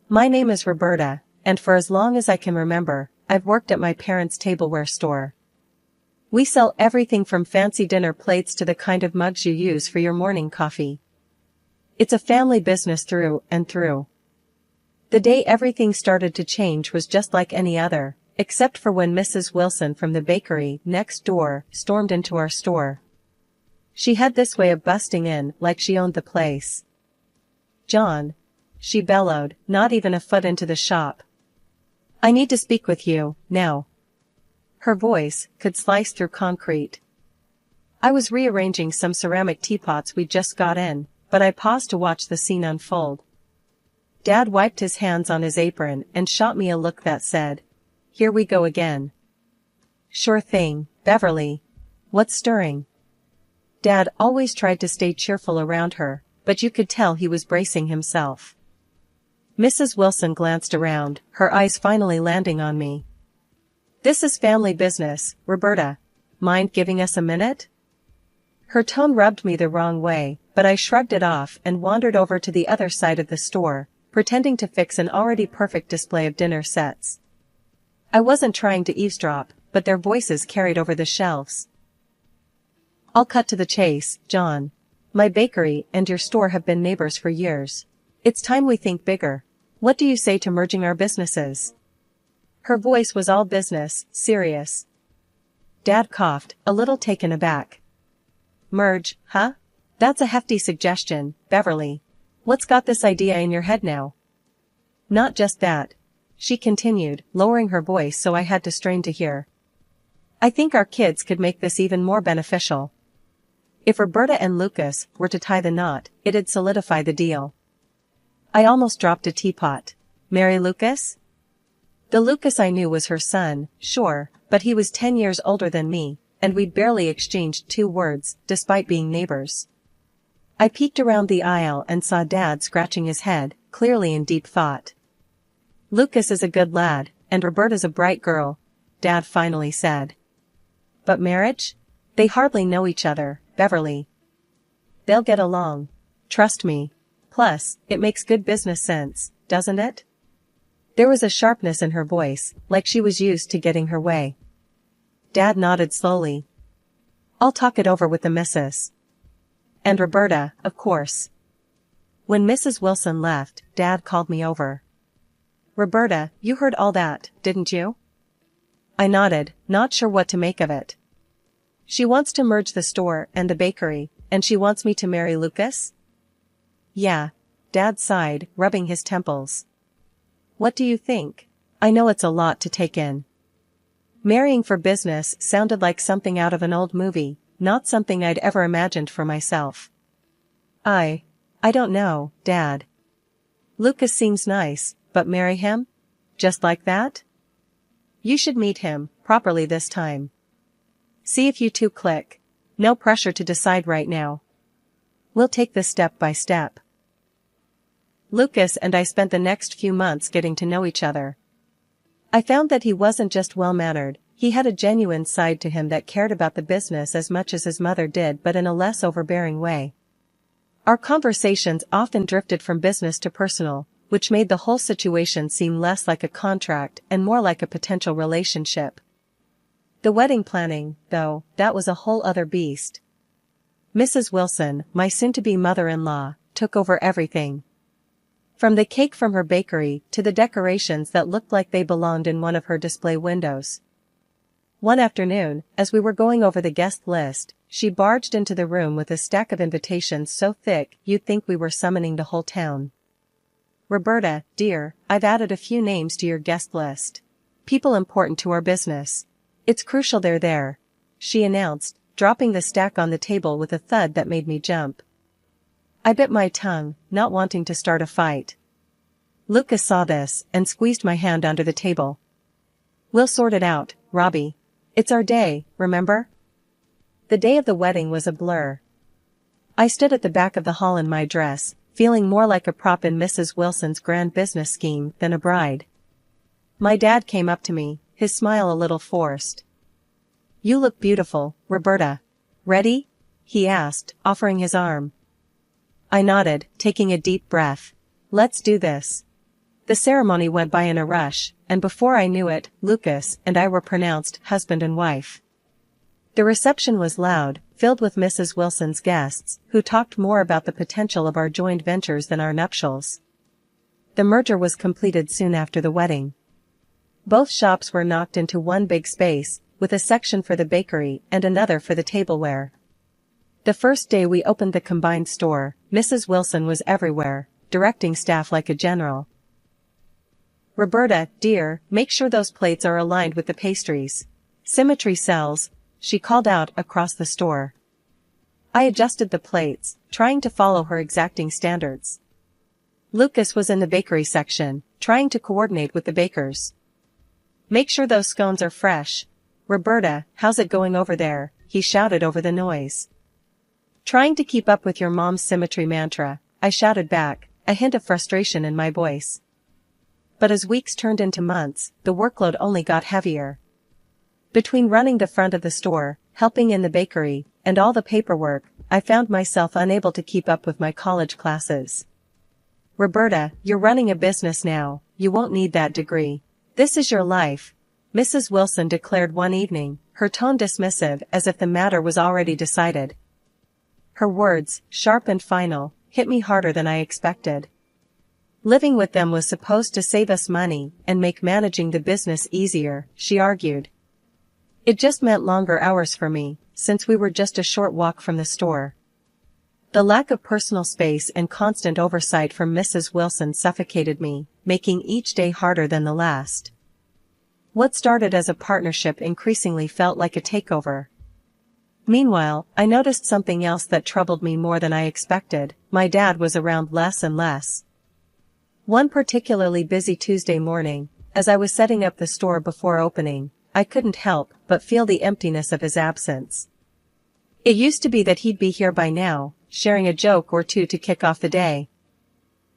My name is Roberta, and for as long as I can remember, I've worked at my parents' tableware store. We sell everything from fancy dinner plates to the kind of mugs you use for your morning coffee. It's a family business through and through. The day everything started to change was just like any other, except for when Mrs. Wilson from the bakery next door stormed into our store. She had this way of busting in like she owned the place. "John," she bellowed, not even a foot into the shop. "I need to speak with you, now." Her voice could slice through concrete. I was rearranging some ceramic teapots we'd just got in, but I paused to watch the scene unfold. Dad wiped his hands on his apron and shot me a look that said, "Here we go again." "Sure thing, Beverly. What's stirring?" Dad always tried to stay cheerful around her, but you could tell he was bracing himself. Mrs. Wilson glanced around, her eyes finally landing on me. "This is family business, Roberta. Mind giving us a minute?" Her tone rubbed me the wrong way, but I shrugged it off and wandered over to the other side of the store, pretending to fix an already perfect display of dinner sets. I wasn't trying to eavesdrop, but their voices carried over the shelves. "I'll cut to the chase, John. My bakery and your store have been neighbors for years. It's time we think bigger. What do you say to merging our businesses?" Her voice was all business, serious. Dad coughed, a little taken aback. "Merge, huh? That's a hefty suggestion, Beverly. What's got this idea in your head now?" "Not just that," she continued, lowering her voice so I had to strain to hear. "I think our kids could make this even more beneficial. If Roberta and Lucas were to tie the knot, it'd solidify the deal." I almost dropped a teapot. Mary Lucas? The Lucas I knew was her son, sure, but he was 10 years older than me, and we'd barely exchanged 2 words, despite being neighbors. I peeked around the aisle and saw Dad scratching his head, clearly in deep thought. "Lucas is a good lad, and Roberta's a bright girl," Dad finally said. "But marriage? They hardly know each other, Beverly. They'll get along. Trust me. Plus, it makes good business sense, doesn't it?" There was a sharpness in her voice, like she was used to getting her way. Dad nodded slowly. "I'll talk it over with the missus. And Roberta, of course." When Mrs. Wilson left, Dad called me over. "Roberta, you heard all that, didn't you?" I nodded, not sure what to make of it. "She wants to merge the store and the bakery, and she wants me to marry Lucas?" "Yeah," Dad sighed, rubbing his temples. "What do you think? I know it's a lot to take in." Marrying for business sounded like something out of an old movie, not something I'd ever imagined for myself. I don't know, Dad. Lucas seems nice, but marry him? Just like that? You should meet him, properly this time. See if you two click. No pressure to decide right now. We'll take this step by step. Lucas and I spent the next few months getting to know each other. I found that he wasn't just well-mannered, he had a genuine side to him that cared about the business as much as his mother did, but in a less overbearing way. Our conversations often drifted from business to personal, which made the whole situation seem less like a contract and more like a potential relationship. The wedding planning, though, that was a whole other beast. Mrs. Wilson, my soon-to-be mother-in-law, took over everything. From the cake from her bakery to the decorations that looked like they belonged in one of her display windows. One afternoon, as we were going over the guest list, she barged into the room with a stack of invitations so thick you'd think we were summoning the whole town. "Roberta, dear, I've added a few names to your guest list. People important to our business. It's crucial they're there," she announced, dropping the stack on the table with a thud that made me jump. I bit my tongue, not wanting to start a fight. Lucas saw this and squeezed my hand under the table. "We'll sort it out, Robbie. It's our day, remember?" The day of the wedding was a blur. I stood at the back of the hall in my dress, feeling more like a prop in Mrs. Wilson's grand business scheme than a bride. My dad came up to me, his smile a little forced. "You look beautiful, Roberta. Ready?" he asked, offering his arm. I nodded, taking a deep breath. "Let's do this." The ceremony went by in a rush, and before I knew it, Lucas and I were pronounced husband and wife. The reception was loud, filled with Mrs. Wilson's guests, who talked more about the potential of our joint ventures than our nuptials. The merger was completed soon after the wedding. Both shops were knocked into one big space, with a section for the bakery and another for the tableware. The first day we opened the combined store, Mrs. Wilson was everywhere, directing staff like a general. "Roberta, dear, make sure those plates are aligned with the pastries. Symmetry sells," she called out across the store. I adjusted the plates, trying to follow her exacting standards. Lucas was in the bakery section, trying to coordinate with the bakers. "Make sure those scones are fresh. Roberta, how's it going over there?" he shouted over the noise. "Trying to keep up with your mom's symmetry mantra," I shouted back, a hint of frustration in my voice. But as weeks turned into months, the workload only got heavier. Between running the front of the store, helping in the bakery, and all the paperwork, I found myself unable to keep up with my college classes. "Roberta, you're running a business now, you won't need that degree. This is your life," Mrs. Wilson declared one evening, her tone dismissive as if the matter was already decided. Her words, sharp and final, hit me harder than I expected. Living with them was supposed to save us money and make managing the business easier, she argued. It just meant longer hours for me, since we were just a short walk from the store. The lack of personal space and constant oversight from Mrs. Wilson suffocated me, making each day harder than the last. What started as a partnership increasingly felt like a takeover. Meanwhile, I noticed something else that troubled me more than I expected. My dad was around less and less. One particularly busy Tuesday morning, as I was setting up the store before opening, I couldn't help but feel the emptiness of his absence. It used to be that he'd be here by now, sharing a joke or two to kick off the day.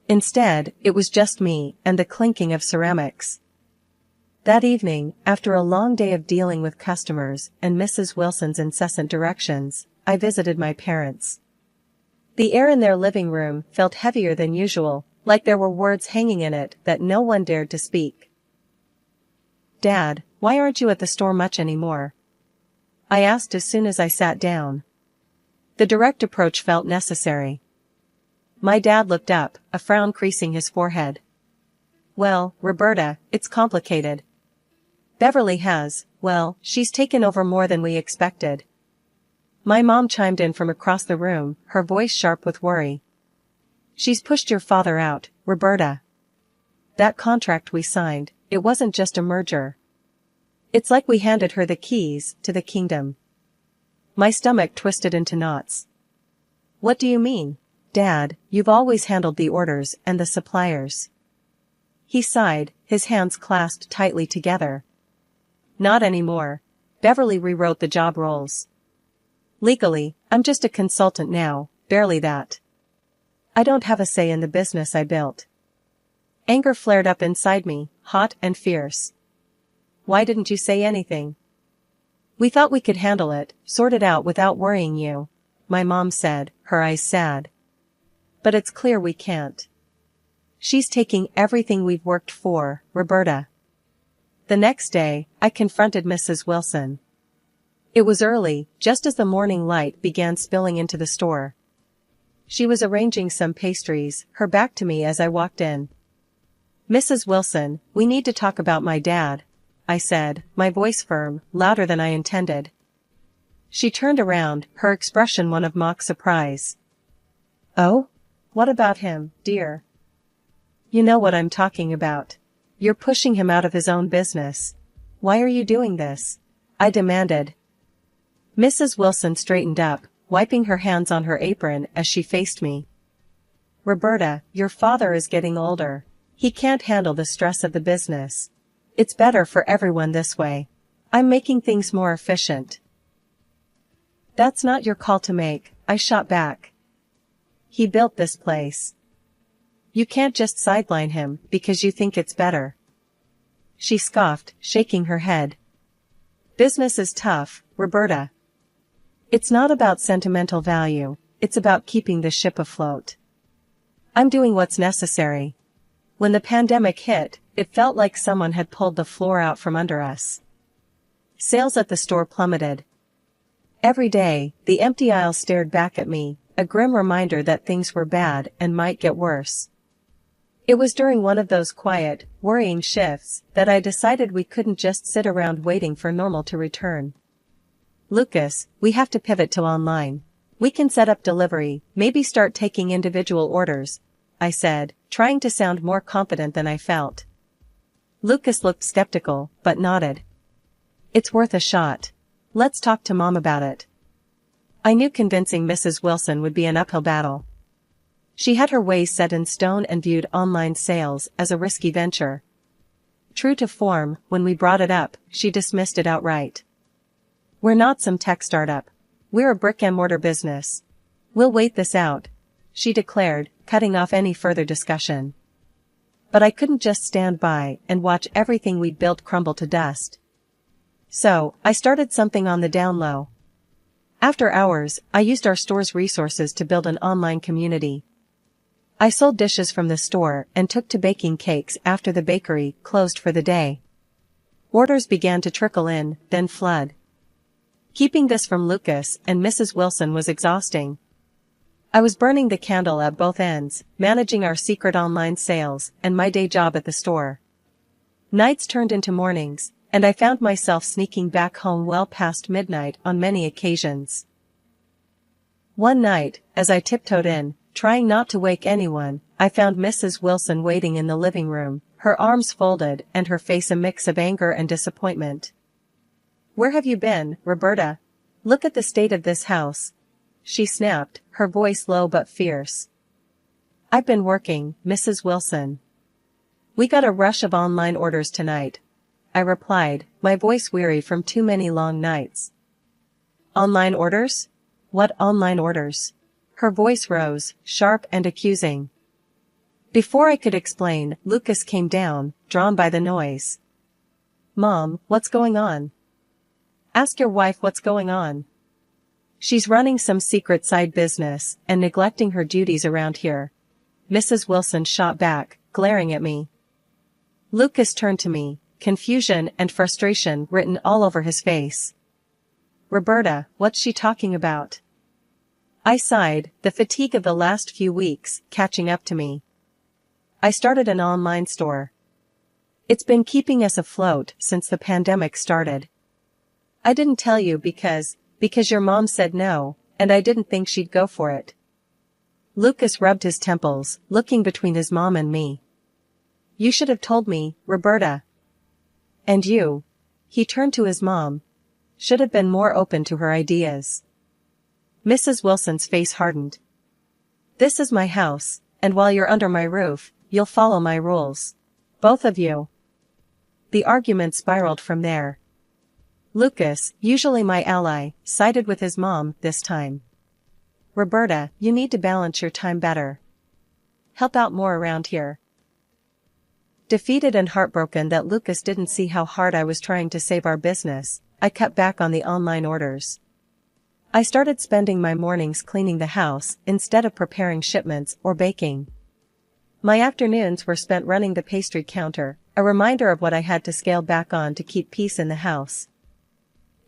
Instead, it was just me and the clinking of ceramics. That evening, after a long day of dealing with customers and Mrs. Wilson's incessant directions, I visited my parents. The air in their living room felt heavier than usual, like there were words hanging in it that no one dared to speak. "Dad, why aren't you at the store much anymore?" I asked as soon as I sat down. The direct approach felt necessary. My dad looked up, a frown creasing his forehead. "Well, Roberta, it's complicated. Beverly has, well, she's taken over more than we expected." My mom chimed in from across the room, her voice sharp with worry. "She's pushed your father out, Roberta. That contract we signed, it wasn't just a merger. It's like we handed her the keys to the kingdom." My stomach twisted into knots. "What do you mean? Dad, you've always handled the orders and the suppliers." He sighed, his hands clasped tightly together. "Not anymore. Beverly rewrote the job roles. Legally, I'm just a consultant now, barely that. I don't have a say in the business I built." Anger flared up inside me, hot and fierce. "Why didn't you say anything?" "We thought we could handle it, sort it out without worrying you," my mom said, her eyes sad. "But it's clear we can't. She's taking everything we've worked for, Roberta." The next day, I confronted Mrs. Wilson. It was early, just as the morning light began spilling into the store. She was arranging some pastries, her back to me as I walked in. "Mrs. Wilson, we need to talk about my dad," I said, my voice firm, louder than I intended. She turned around, her expression one of mock surprise. "Oh? What about him, dear?" "You know what I'm talking about. You're pushing him out of his own business. Why are you doing this?" I demanded. Mrs. Wilson straightened up, wiping her hands on her apron as she faced me. "Roberta, your father is getting older. He can't handle the stress of the business. It's better for everyone this way. I'm making things more efficient." "That's not your call to make," I shot back. "He built this place. You can't just sideline him because you think it's better." She scoffed, shaking her head. "Business is tough, Roberta. It's not about sentimental value, it's about keeping the ship afloat. I'm doing what's necessary. When the pandemic hit, it felt like someone had pulled the floor out from under us. Sales at the store plummeted. Every day, the empty aisle stared back at me, a grim reminder that things were bad and might get worse. It was during one of those quiet, worrying shifts that I decided we couldn't just sit around waiting for normal to return. Lucas, we have to pivot to online. We can set up delivery, maybe start taking individual orders, I said, trying to sound more confident than I felt. Lucas looked skeptical, but nodded. It's worth a shot. Let's talk to Mom about it. I knew convincing Mrs. Wilson would be an uphill battle. She had her ways set in stone and viewed online sales as a risky venture. True to form, when we brought it up, she dismissed it outright. We're not some tech startup. We're a brick-and-mortar business. We'll wait this out, she declared, cutting off any further discussion. But I couldn't just stand by and watch everything we'd built crumble to dust. So, I started something on the down low. After hours, I used our store's resources to build an online community. I sold dishes from the store and took to baking cakes after the bakery closed for the day. Orders began to trickle in, then flood. Keeping this from Lucas and Mrs. Wilson was exhausting. I was burning the candle at both ends, managing our secret online sales and my day job at the store. Nights turned into mornings, and I found myself sneaking back home well past midnight on many occasions. One night, as I tiptoed in, trying not to wake anyone, I found Mrs. Wilson waiting in the living room, her arms folded and her face a mix of anger and disappointment. "Where have you been, Roberta? Look at the state of this house," she snapped, her voice low but fierce. "I've been working, Mrs. Wilson. We got a rush of online orders tonight," I replied, my voice weary from too many long nights. "Online orders? What online orders?" Her voice rose, sharp and accusing. Before I could explain, Lucas came down, drawn by the noise. "Mom, what's going on? Ask your wife what's going on. She's running some secret side business and neglecting her duties around here," Mrs. Wilson shot back, glaring at me. Lucas turned to me, confusion and frustration written all over his face. "Roberta, what's she talking about?" I sighed, the fatigue of the last few weeks catching up to me. "I started an online store. It's been keeping us afloat since the pandemic started. I didn't tell you because your mom said no, and I didn't think she'd go for it." Lucas rubbed his temples, looking between his mom and me. "You should have told me, Roberta. And you," he turned to his mom, "should have been more open to her ideas." Mrs. Wilson's face hardened. "This is my house, and while you're under my roof, you'll follow my rules. Both of you." The argument spiraled from there. Lucas, usually my ally, sided with his mom this time. "Roberta, you need to balance your time better. Help out more around here." Defeated and heartbroken that Lucas didn't see how hard I was trying to save our business, I cut back on the online orders. I started spending my mornings cleaning the house instead of preparing shipments or baking. My afternoons were spent running the pastry counter, a reminder of what I had to scale back on to keep peace in the house.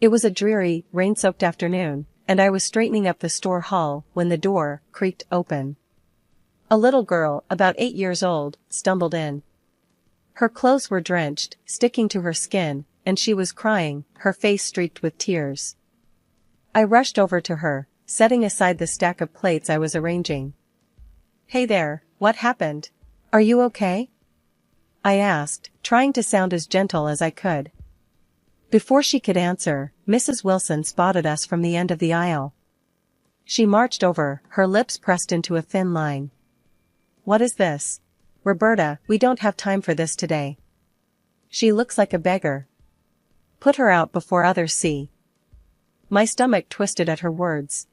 It was a dreary, rain-soaked afternoon, and I was straightening up the store hall when the door creaked open. A little girl, about 8 years old, stumbled in. Her clothes were drenched, sticking to her skin, and she was crying, her face streaked with tears. I rushed over to her, setting aside the stack of plates I was arranging. "Hey there, what happened? Are you okay?" I asked, trying to sound as gentle as I could. Before she could answer, Mrs. Wilson spotted us from the end of the aisle. She marched over, her lips pressed into a thin line. "What is this? Roberta, we don't have time for this today. She looks like a beggar. Put her out before others see." My stomach twisted at her words.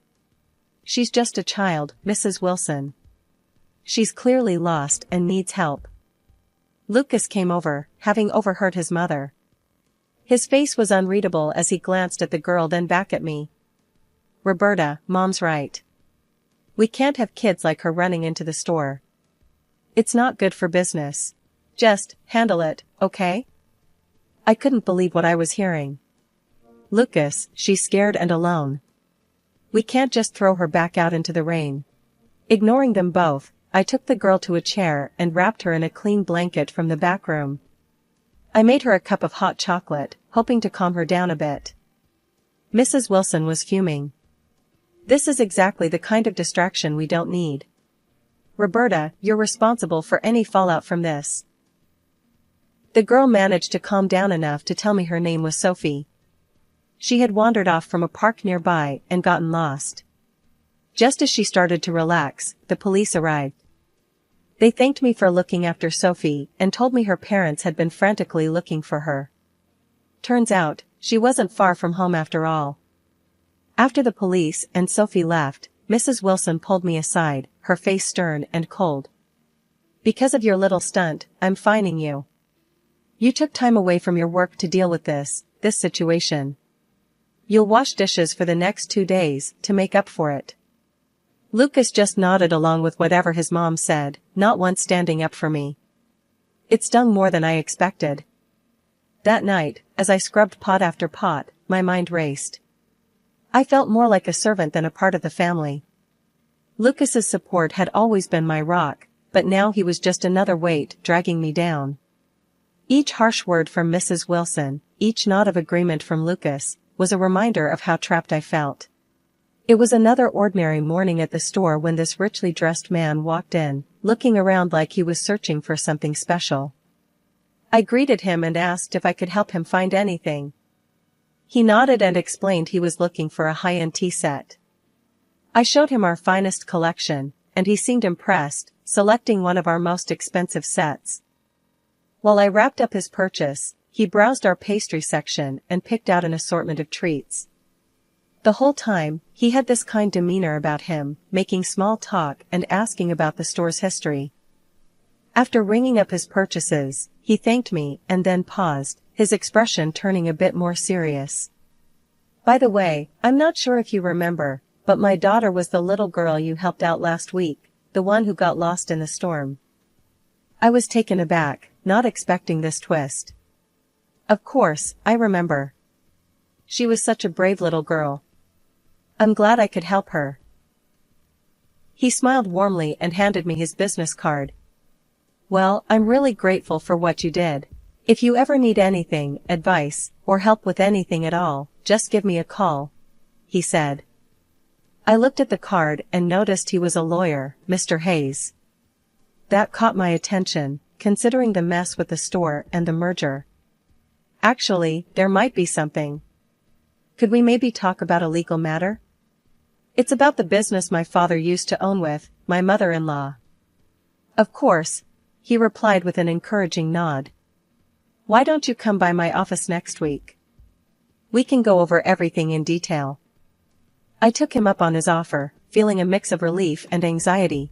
"She's just a child, Mrs. Wilson. She's clearly lost and needs help." Lucas came over, having overheard his mother. His face was unreadable as he glanced at the girl then back at me. "Roberta, Mom's right. We can't have kids like her running into the store. It's not good for business. Just handle it, okay? I couldn't believe what I was hearing. Lucas, she's scared and alone. We can't just throw her back out into the rain. Ignoring them both, I took the girl to a chair and wrapped her in a clean blanket from the back room. I made her a cup of hot chocolate, hoping to calm her down a bit. Mrs. Wilson was fuming. This is exactly the kind of distraction we don't need. Roberta, you're responsible for any fallout from this. The girl managed to calm down enough to tell me her name was Sophie. She had wandered off from a park nearby and gotten lost. Just as she started to relax, the police arrived. They thanked me for looking after Sophie and told me her parents had been frantically looking for her. Turns out, she wasn't far from home after all. After the police and Sophie left, Mrs. Wilson pulled me aside, her face stern and cold. Because of your little stunt, I'm fining you. You took time away from your work to deal with this situation. You'll wash dishes for the next 2 days to make up for it. Lucas just nodded along with whatever his mom said, not once standing up for me. It stung more than I expected. That night, as I scrubbed pot after pot, my mind raced. I felt more like a servant than a part of the family. Lucas's support had always been my rock, but now he was just another weight dragging me down. Each harsh word from Mrs. Wilson, each nod of agreement from Lucas, was a reminder of how trapped I felt. It was another ordinary morning at the store when this richly dressed man walked in, looking around like he was searching for something special. I greeted him and asked if I could help him find anything. He nodded and explained he was looking for a high-end tea set. I showed him our finest collection, and he seemed impressed, selecting one of our most expensive sets. While I wrapped up his purchase, he browsed our pastry section and picked out an assortment of treats. The whole time, he had this kind demeanor about him, making small talk and asking about the store's history. After ringing up his purchases, he thanked me and then paused, his expression turning a bit more serious. By the way, I'm not sure if you remember, but my daughter was the little girl you helped out last week, the one who got lost in the storm. I was taken aback, not expecting this twist. Of course, I remember. She was such a brave little girl. I'm glad I could help her. He smiled warmly and handed me his business card. Well, I'm really grateful for what you did. If you ever need anything, advice, or help with anything at all, just give me a call, he said. I looked at the card and noticed he was a lawyer, Mr. Hayes. That caught my attention, considering the mess with the store and the merger. Actually, there might be something. Could we maybe talk about a legal matter? It's about the business my father used to own with my mother-in-law. Of course, he replied with an encouraging nod. Why don't you come by my office next week? We can go over everything in detail. I took him up on his offer, feeling a mix of relief and anxiety.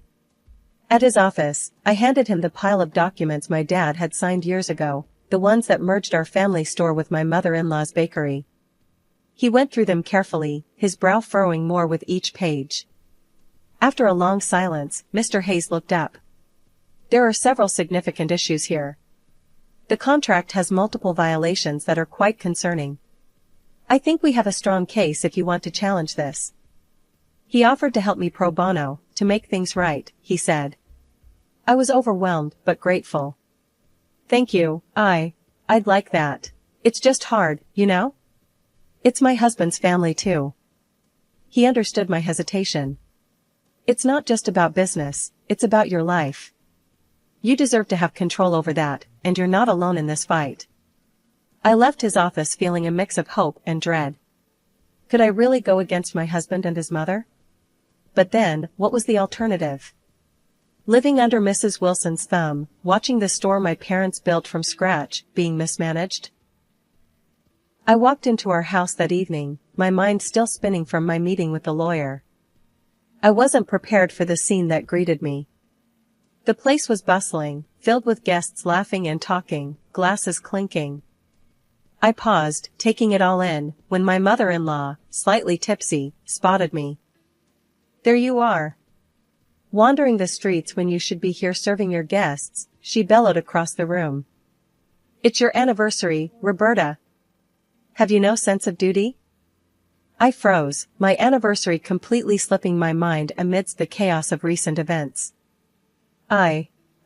At his office, I handed him the pile of documents my dad had signed years ago, the ones that merged our family store with my mother-in-law's bakery. He went through them carefully, his brow furrowing more with each page. After a long silence, Mr. Hayes looked up. There are several significant issues here. The contract has multiple violations that are quite concerning. I think we have a strong case if you want to challenge this. He offered to help me pro bono, to make things right, he said. I was overwhelmed, but grateful. Thank you, I'd like that. It's just hard, you know? It's my husband's family too. He understood my hesitation. It's not just about business, it's about your life. You deserve to have control over that, and you're not alone in this fight. I left his office feeling a mix of hope and dread. Could I really go against my husband and his mother? But then, what was the alternative? Living under Mrs. Wilson's thumb, watching the store my parents built from scratch, being mismanaged? I walked into our house that evening, my mind still spinning from my meeting with the lawyer. I wasn't prepared for the scene that greeted me. The place was bustling, filled with guests laughing and talking, glasses clinking. I paused, taking it all in, when my mother-in-law, slightly tipsy, spotted me. There you are. Wandering the streets when you should be here serving your guests, she bellowed across the room. It's your anniversary, Roberta. Have you no sense of duty? I froze, my anniversary completely slipping my mind amidst the chaos of recent events.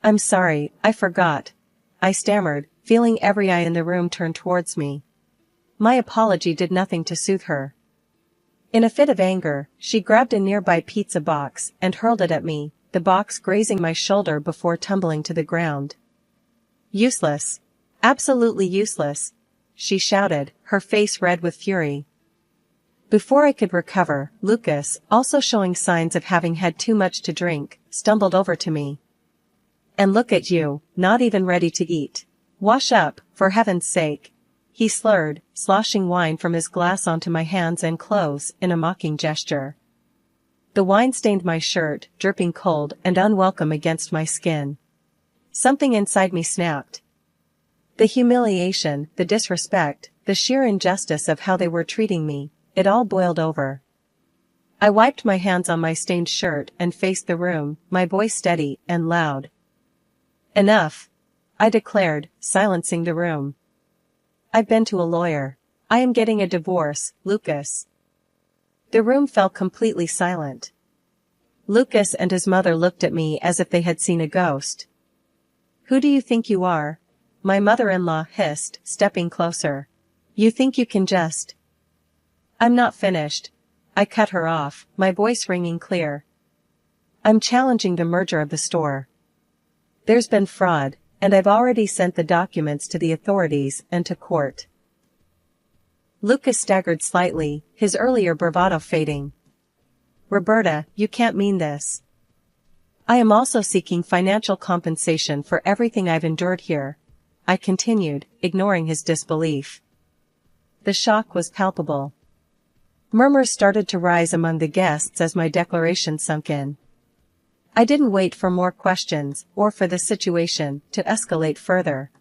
I'm sorry, I forgot. I stammered, feeling every eye in the room turn towards me. My apology did nothing to soothe her. In a fit of anger, she grabbed a nearby pizza box and hurled it at me, the box grazing my shoulder before tumbling to the ground. Useless. Absolutely useless, she shouted, her face red with fury. Before I could recover, Lucas, also showing signs of having had too much to drink, stumbled over to me. And look at you, not even ready to eat. Wash up, for heaven's sake. He slurred, sloshing wine from his glass onto my hands and clothes in a mocking gesture. The wine stained my shirt, dripping cold and unwelcome against my skin. Something inside me snapped. The humiliation, the disrespect, the sheer injustice of how they were treating me, it all boiled over. I wiped my hands on my stained shirt and faced the room, my voice steady and loud. Enough, I declared, silencing the room. I've been to a lawyer. I am getting a divorce, Lucas. The room fell completely silent. Lucas and his mother looked at me as if they had seen a ghost. Who do you think you are? My mother-in-law hissed, stepping closer. You think you can just... I'm not finished. I cut her off, my voice ringing clear. I'm challenging the merger of the store. There's been fraud, and I've already sent the documents to the authorities and to court. Lucas staggered slightly, his earlier bravado fading. Roberta, you can't mean this. I am also seeking financial compensation for everything I've endured here, I continued, ignoring his disbelief. The shock was palpable. Murmurs started to rise among the guests as my declaration sunk in. I didn't wait for more questions or for the situation to escalate further.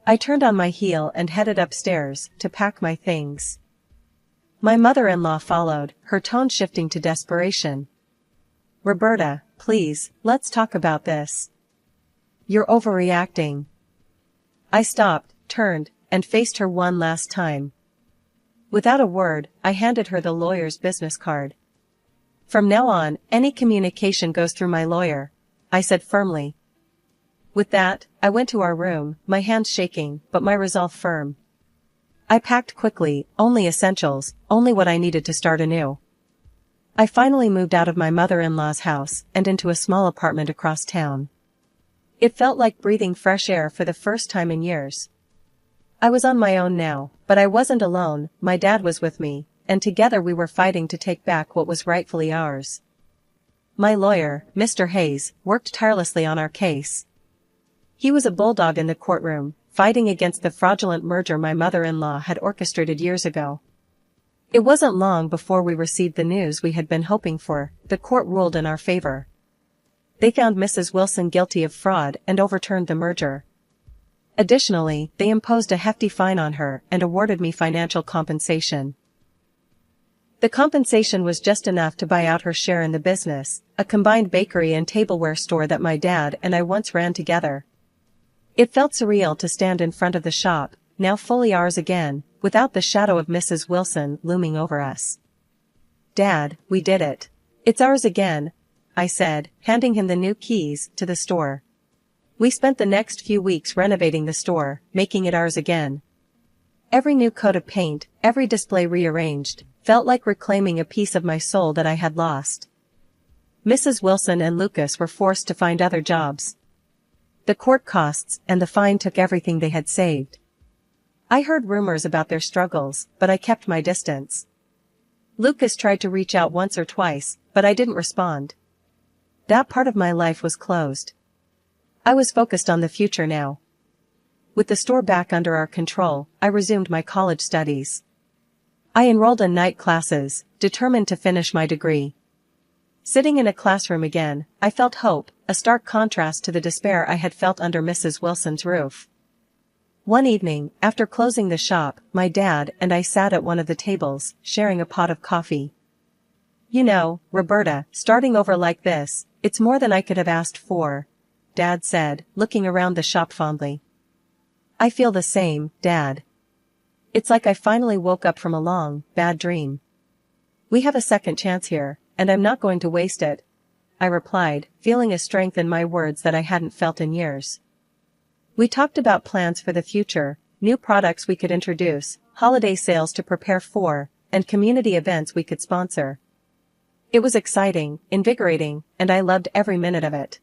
I turned on my heel and headed upstairs to pack my things. My mother-in-law followed, her tone shifting to desperation. Roberta, please, let's talk about this. You're overreacting. I stopped, turned, and faced her one last time. Without a word, I handed her the lawyer's business card. From now on, any communication goes through my lawyer, I said firmly. With that, I went to our room, my hands shaking, but my resolve firm. I packed quickly, only essentials, only what I needed to start anew. I finally moved out of my mother-in-law's house and into a small apartment across town. It felt like breathing fresh air for the first time in years. I was on my own now, but I wasn't alone, my dad was with me, and together we were fighting to take back what was rightfully ours. My lawyer, Mr. Hayes, worked tirelessly on our case. He was a bulldog in the courtroom, fighting against the fraudulent merger my mother-in-law had orchestrated years ago. It wasn't long before we received the news we had been hoping for. The court ruled in our favor. They found Mrs. Wilson guilty of fraud and overturned the merger. Additionally, they imposed a hefty fine on her and awarded me financial compensation. The compensation was just enough to buy out her share in the business, a combined bakery and tableware store that my dad and I once ran together. It felt surreal to stand in front of the shop, now fully ours again, without the shadow of Mrs. Wilson looming over us. Dad, we did it. It's ours again, I said, handing him the new keys to the store. We spent the next few weeks renovating the store, making it ours again. Every new coat of paint, every display rearranged, felt like reclaiming a piece of my soul that I had lost. Mrs. Wilson and Lucas were forced to find other jobs. The court costs and the fine took everything they had saved. I heard rumors about their struggles, but I kept my distance. Lucas tried to reach out once or twice, but I didn't respond. That part of my life was closed. I was focused on the future now. With the store back under our control, I resumed my college studies. I enrolled in night classes, determined to finish my degree. Sitting in a classroom again, I felt hope, a stark contrast to the despair I had felt under Mrs. Wilson's roof. One evening, after closing the shop, my dad and I sat at one of the tables, sharing a pot of coffee. You know, Roberta, starting over like this, It's more than I could have asked for, Dad said, looking around the shop fondly. I feel the same, Dad. It's like I finally woke up from a long, bad dream. We have a second chance here, and I'm not going to waste it, I replied, feeling a strength in my words that I hadn't felt in years. We talked about plans for the future, new products we could introduce, holiday sales to prepare for, and community events we could sponsor. It was exciting, invigorating, and I loved every minute of it.